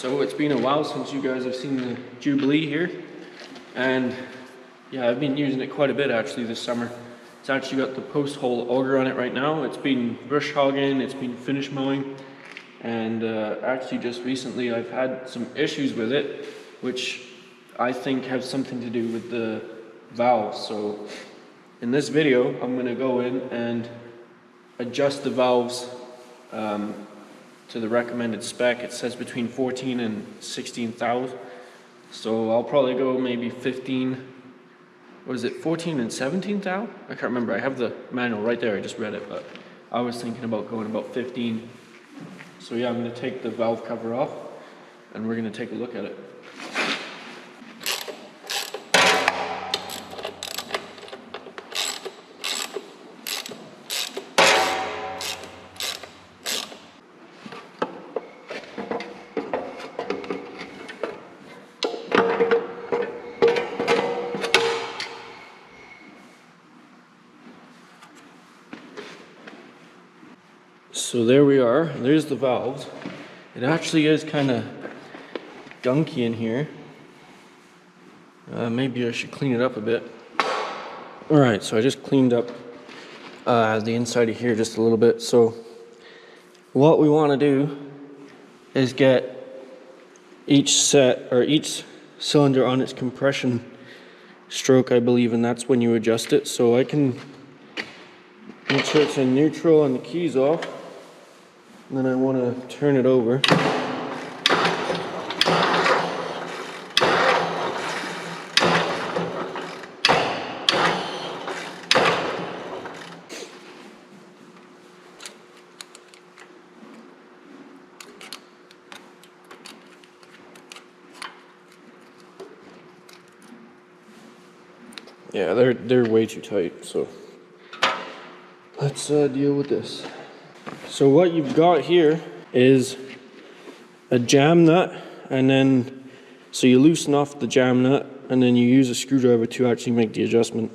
So it's been a while since you guys have seen the Jubilee here, and yeah, I've been using it quite a bit actually this summer. It's actually got the post hole auger on it right now. It's been brush hogging, it's been finish mowing, and actually just recently I've had some issues with it, which I think have something to do with the valves. So in this video, I'm going to go in and adjust the valves to the recommended spec. It says between 14 and 16 thou. So I'll probably go maybe 15, what is it, 14 and 17 thou? I can't remember. I have the manual right there. I just read it, but I was thinking about going about 15. So yeah, I'm going to take the valve cover off and we're going to take a look at it. So there we are, there's the valves. It actually is kind of gunky in here. Maybe I should clean it up a bit. Alright, so I just cleaned up the inside of here just a little bit. So what we want to do is get each set, or each cylinder on its compression stroke, I believe, and that's when you adjust it. So I can make sure it's in neutral and the key's off. And then I want to turn it over. Yeah, they're way too tight, so let's deal with this. So what you've got here is a jam nut, and then so you loosen off the jam nut and then you use a screwdriver to actually make the adjustment.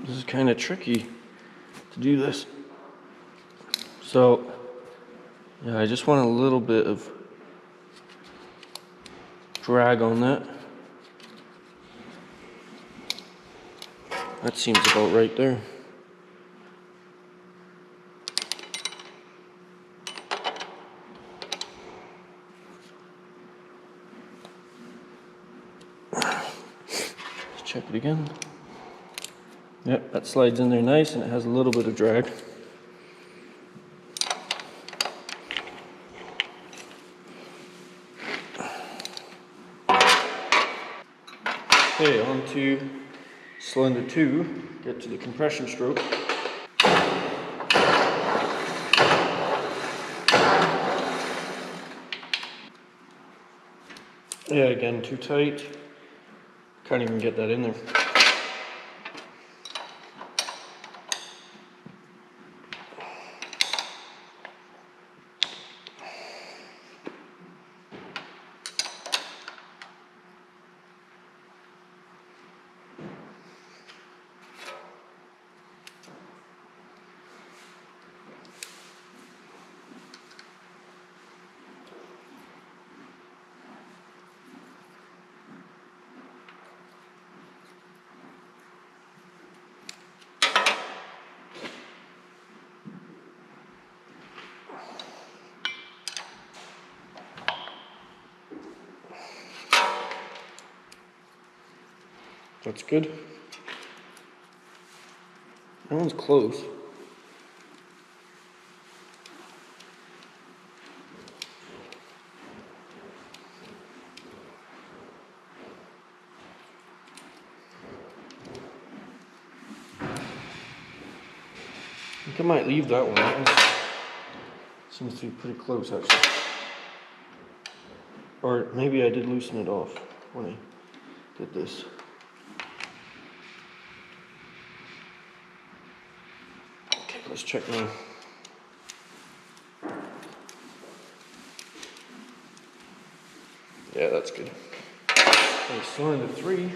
This is kind of tricky to do this. So, yeah, I just want a little bit of drag on that. That seems about right there. Let's check it again. Yep, that slides in there nice, and it has a little bit of drag. Okay, on to cylinder 2, get to the compression stroke. Yeah, again, too tight. Can't even get that in there. That's good. That one's close. I think I might leave that one. That one seems to be pretty close, actually. Or maybe I did loosen it off when I did this. Okay, let's check now. Yeah, that's good. Okay, cylinder 3.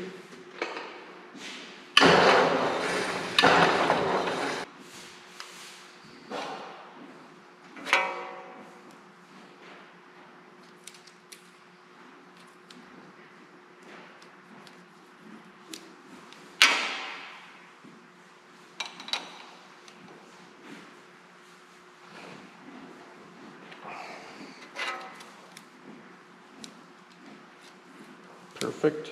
Perfect.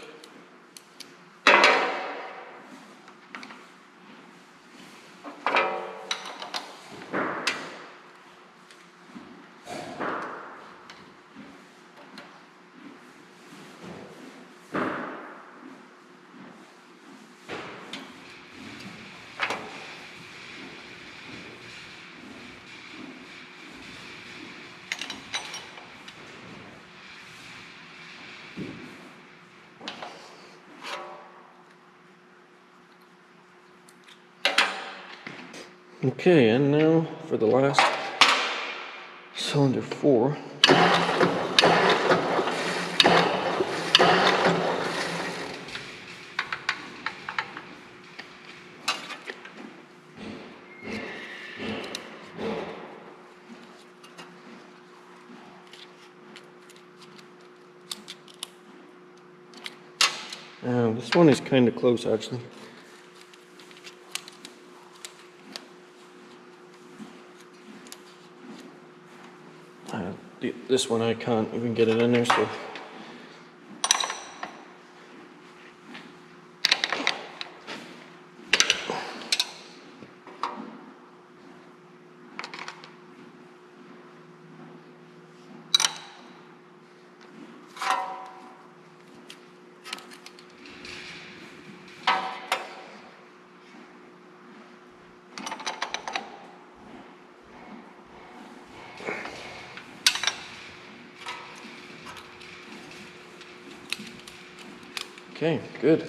Okay, and now for the last cylinder 4. This one is kind of close actually. This one I can't even get it in there, so. Okay, good.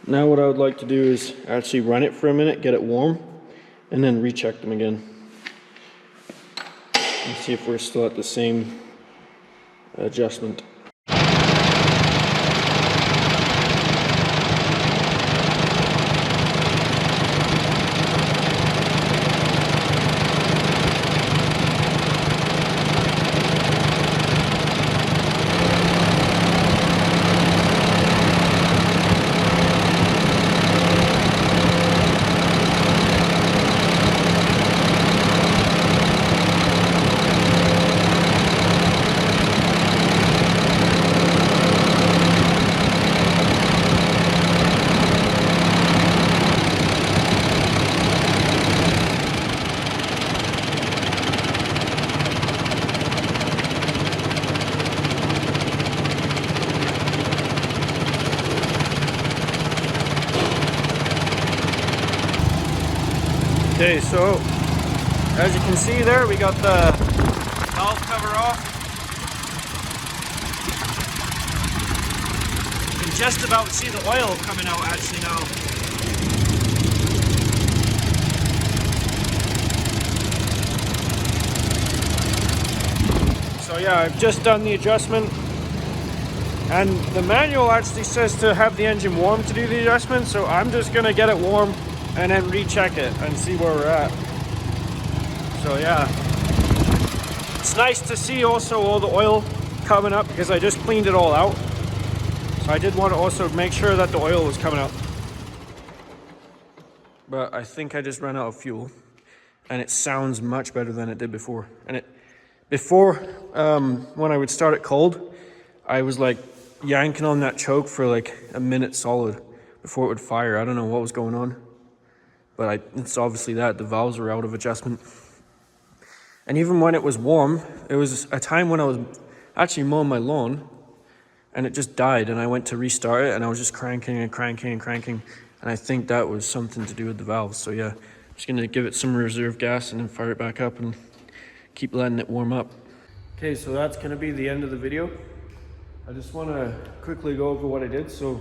Now what I would like to do is actually run it for a minute, get it warm, and then recheck them again. And see if we're still at the same adjustment. Okay, so as you can see there, we got the valve cover off. You can just about see the oil coming out actually now. So yeah, I've just done the adjustment, and the manual actually says to have the engine warm to do the adjustment, so I'm just gonna get it warm and then recheck it and see where we're at. So yeah, it's nice to see also all the oil coming up because I just cleaned it all out. So I did want to also make sure that the oil was coming up. But I think I just ran out of fuel, and it sounds much better than it did before. And before, when I would start it cold, I was like yanking on that choke for like a minute solid before it would fire. I don't know what was going on. But it's obviously that the valves were out of adjustment. And even when it was warm, it was a time when I was actually mowing my lawn and it just died, and I went to restart it and I was just cranking and cranking and cranking, and I think that was something to do with the valves. So yeah, Just gonna give it some reserve gas and then fire it back up and keep letting it warm up. Okay, so that's gonna be the end of the video. I just wanna quickly go over what I did. So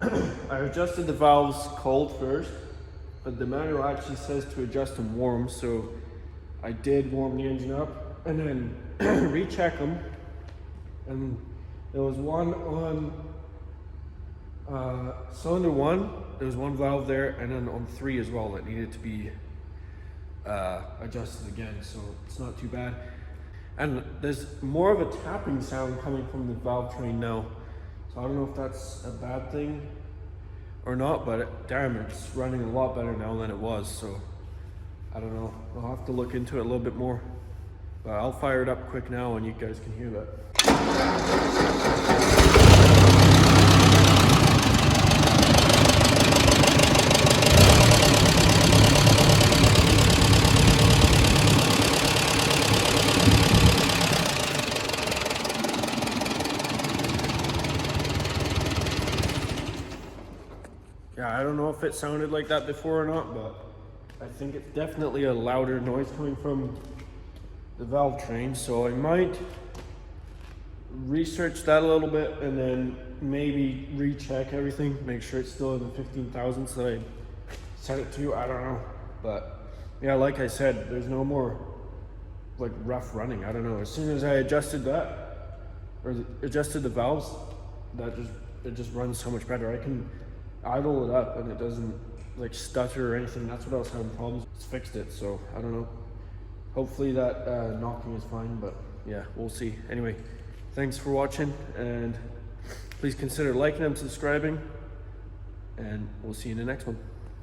I adjusted the valves cold first, but the manual actually says to adjust them warm. So I did warm the engine up and then recheck them. And there was one on cylinder 1, there was one valve there, and then on 3 as well that needed to be adjusted again, so it's not too bad. And there's more of a tapping sound coming from the valve train now, so I don't know if that's a bad thing or not, but damn, it's running a lot better now than it was, so I don't know. I'll have to look into it a little bit more, but I'll fire it up quick now and you guys can hear that. Yeah, I don't know if it sounded like that before or not, but I think it's definitely a louder noise coming from the valve train, so I might research that a little bit and then maybe recheck everything, make sure it's still in the 15,000 that I set it to. I don't know, but yeah, like I said, there's no more like rough running. I don't know, as soon as I adjusted that or adjusted the valves, it just runs so much better. I can idle it up and it doesn't like stutter or anything. That's what I was having problems. It's fixed it, so I don't know. Hopefully that knocking is fine, but yeah, we'll see. Anyway, thanks for watching, and please consider liking and subscribing, and we'll see you in the next one.